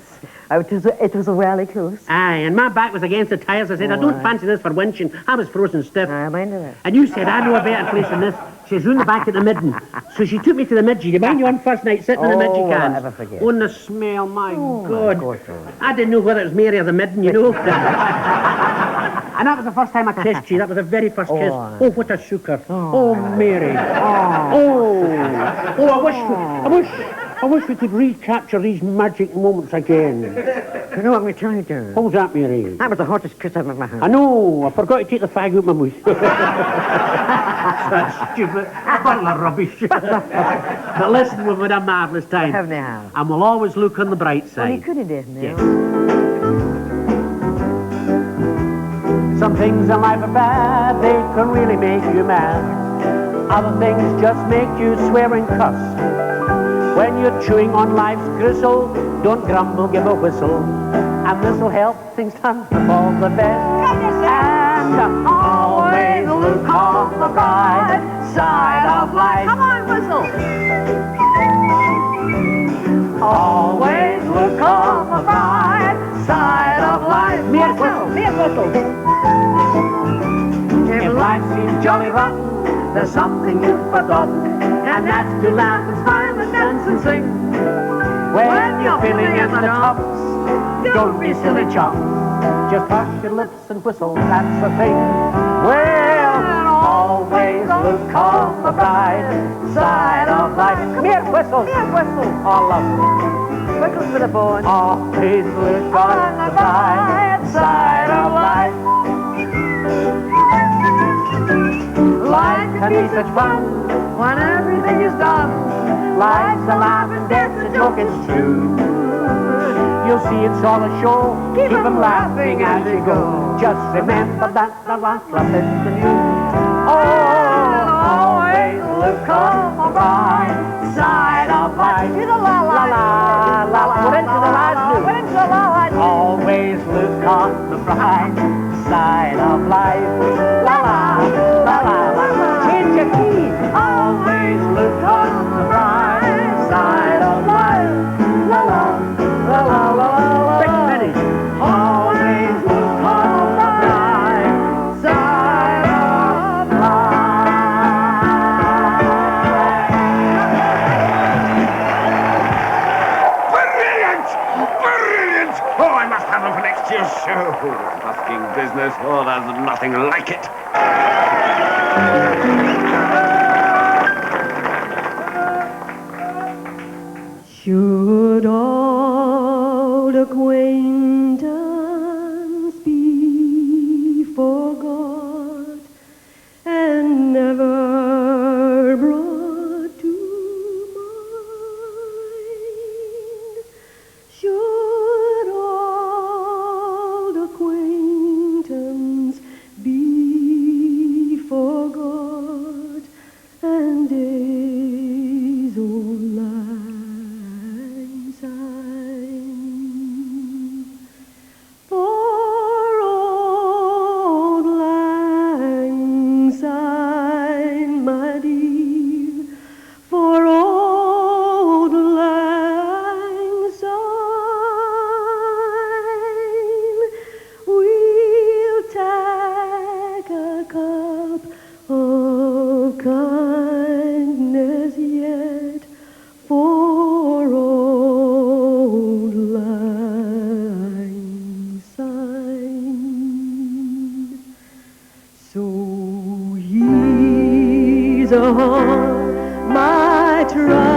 It was a really close. Aye, and my back was against the tyres. I said, I don't fancy this for winching. I was frozen stiff. I mind of it. And you said, I know a better place than this. She's round the back at the midden. So she took me to the midgie. You mind you on first night sitting in the midgie I'll cans? never forget. Oh, and the smell, my God. God. I didn't know whether it was Mary or the midden, you know. And that was the first time I kissed you. That was the very first kiss. Oh, what a sugar. Oh, Mary. I wish we could recapture these magic moments again. You know what I'm trying to do? What was that, Mary? That was the hottest kiss I've ever had. I know. I forgot to take the fag out my mouth. That's stupid. A bottle of rubbish. But listen, we've had a marvellous time. Haven't they have? And we'll always look on the bright side. Well, you could have done now. Yes. Some things in life are bad. They can really make you mad. Other things just make you swear and cuss. When you're chewing on life's gristle, don't grumble, give a whistle. And this'll help things turn for the best. And always look on the bright side of life. Come on, whistle. Always look on the bright side of life. Mere whistle. If life seems jolly rotten, there's something you've forgotten. And that's to laugh and smile and dance and sing. When you're feeling in the dumps, don't be silly chumps. Just hush your lips and whistle, that's the thing. Well, always look on the bright side of life. Mere whistle. Oh, lovely. Whistles with a bone. Always look on the bright side of life. Life can be such fun when everything is done. Life's a laugh and death's a joke, it's true. You'll see it's all a show. Keep 'em laughing as you go. Just remember that the last laugh is the news. Oh, always look on the bright side of life. Do the la la la la. We're into the last We're into the la la. Always look on the bright side of life. La la la la la. Change your key. Always look on the bright side of life. La la la la la. 6 minutes. Always look on the bright side of life. Brilliant! Oh, I must have them for next year's show. Busking business. Oh, there's nothing like it. Should old acquaintance be forgot and never brought to is all my trouble.